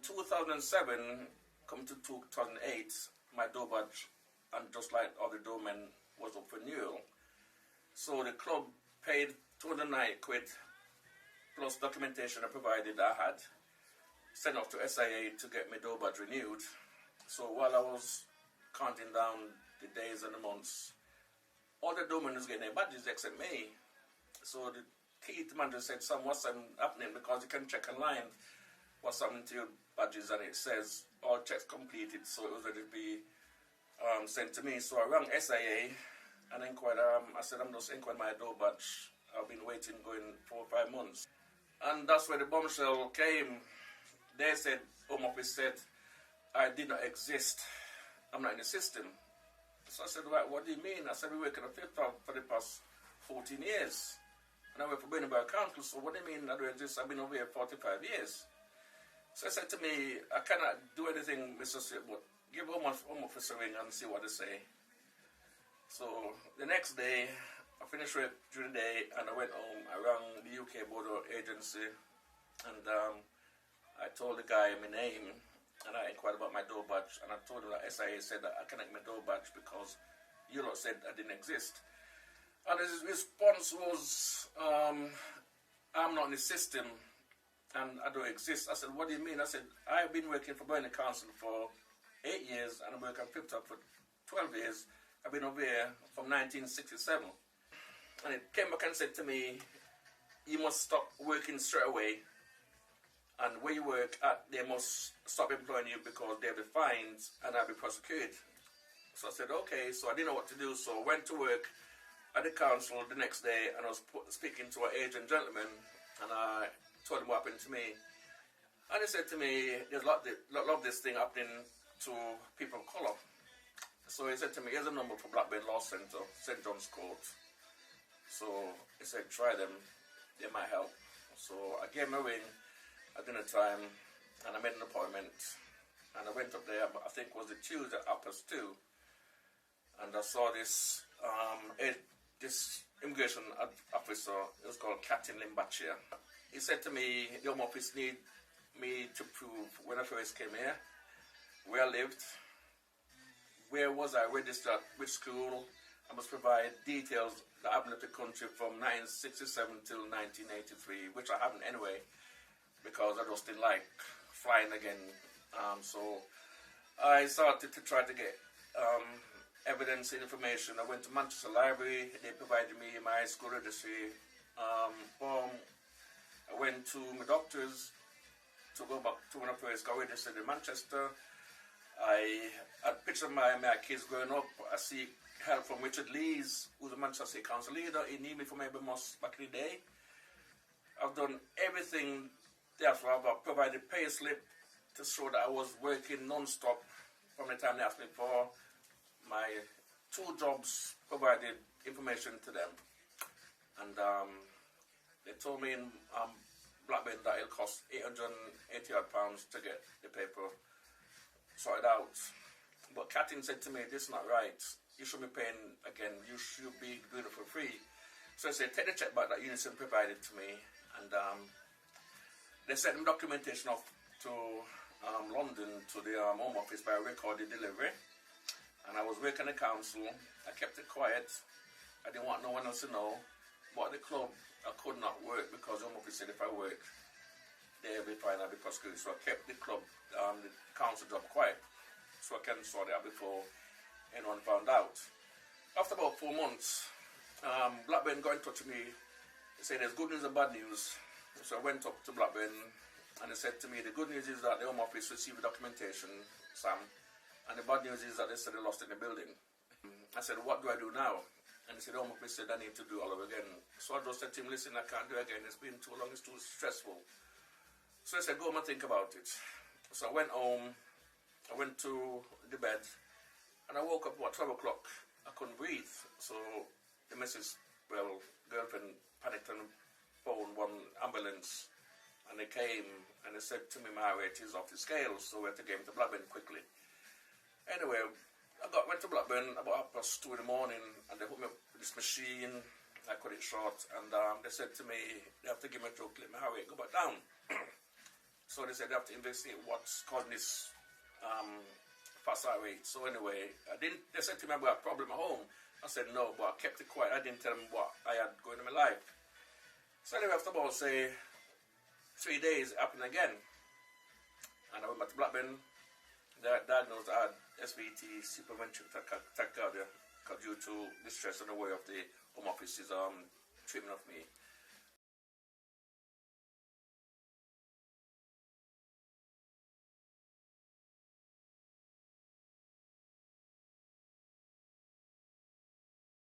2007, come to 2008, my door badge, and just like other doormen, was up for renewal. So the club paid 209 quid plus documentation I provided I had sent off to SIA to get my door badge renewed. So while I was counting down the days and the months, all the doormen was getting their badges except me. So the key manager said, "Sam, what's happening? Because you can check online what's happening to your badges, and it says all checks completed." So it was ready to be sent to me. So I rang SIA and inquired. I said, "I'm just inquiring my door badge. I've been waiting going 4 or 5 months." And that's where the bombshell came. They said, Home Office said, I did not exist. I'm not in the system. So I said, "Right, what do you mean?" I said, "We work in a fifth for the past 14 years. And I work for Birmingham Council, so what do you mean I don't exist? I've been over here 45 years. So I said to me, "I cannot do anything, Mr. Stewart, but give Home Office a ring and see what they say." So the next day, I finished work during the day and I went home. I rang the UK Border Agency and I told the guy my name and I inquired about my door badge, and I told him that SIA said that I cannot get my door badge because you lot said I didn't exist. And his response was, "I'm not in the system and I don't exist." I said, "What do you mean?" I said, "I've been working for Birmingham Council for 8 years and I'm working at Fifth Top for 12 years. I've been over here from 1967. And it came back and said to me, "You must stop working straight away. And where you work at, they must stop employing you because they'll be fined and I'll be prosecuted." So I said, "Okay." So I didn't know what to do. So I went to work at the council the next day and I was speaking to an Asian gentleman and I told him what happened to me. And he said to me, "There's a lot of this thing happening to people of colour." So he said to me, "Here's a number for Blackburn Law Centre, St John's Court." So he said, "Try them, they might help." So I gave him a ring at dinner time and I made an appointment and I went up there, I think it was the Tuesday at 2:30, and I saw this immigration officer. It was called Captain Limbachia. He said to me, "The Home Office need me to prove when I first came here, where I lived, where was I registered, which school. I must provide details that happened in the country from 1967 till 1983, which I haven't anyway, because I just didn't like flying again." So I started to try to get evidence and information. I went to Manchester Library. They provided me my school registry form. I went to my doctors to go back to when I first got registered in Manchester. I had pictures of my kids growing up. I seek help from Richard Lees, who's a Manchester City Council leader. He needed me for maybe most back in the day. I've done everything. Therefore, I've provided pay slip to show that I was working non-stop from the time they asked me for. My 2 jobs provided information to them. And they told me in Blackburn that it'll cost £880 to get the paper sorted out. But Catherine said to me, "This is not right. You should be paying again. You should be doing it for free." So I said, "Take the check back that Unison provided to me." And they sent them documentation off to London to the Home Office by recorded delivery. And I was working at the council. I kept it quiet. I didn't want no one else to know. But at the club, I could not work because the Home Office said if I work, they'll be fine, I'll be prosecuted. So I kept the club, the council job quiet, so I can sort it out before anyone found out. After about 4 months, Blackburn got in touch with me. They said there's good news and bad news. So I went up to Blackburn and they said to me, "The good news is that the Home Office received the documentation, Sam, and the bad news is that they said they lost in the building." I said, "What do I do now?" And he said, "The Home Office said I need to do all over again." So I just said to him, "Listen, I can't do it again. It's been too long, it's too stressful." So I said, "Go home and think about it." So I went home, I went to the bed, and I woke up about 12 o'clock. I couldn't breathe. So the girlfriend panicked and phoned one ambulance, and they came and they said to me my rate is off the scale, so we had to get him to Blackburn quickly. Anyway, I went to Blackburn about 2:30 in the morning, and they put me up with this machine. I cut it short, and they said to me they have to give me a drug, let my heart rate go back down. So they said they have to investigate what's causing this facile rate. So anyway, they said to me about a problem at home. I said no, but I kept it quiet. I didn't tell them what I had going in my life. So anyway, after about, say, 3 days, it happened again. And I went back to Blackburn. They diagnosed I had SVT, supraventricular tachycardia, due to the stress and the way of the Home Office's treatment of me.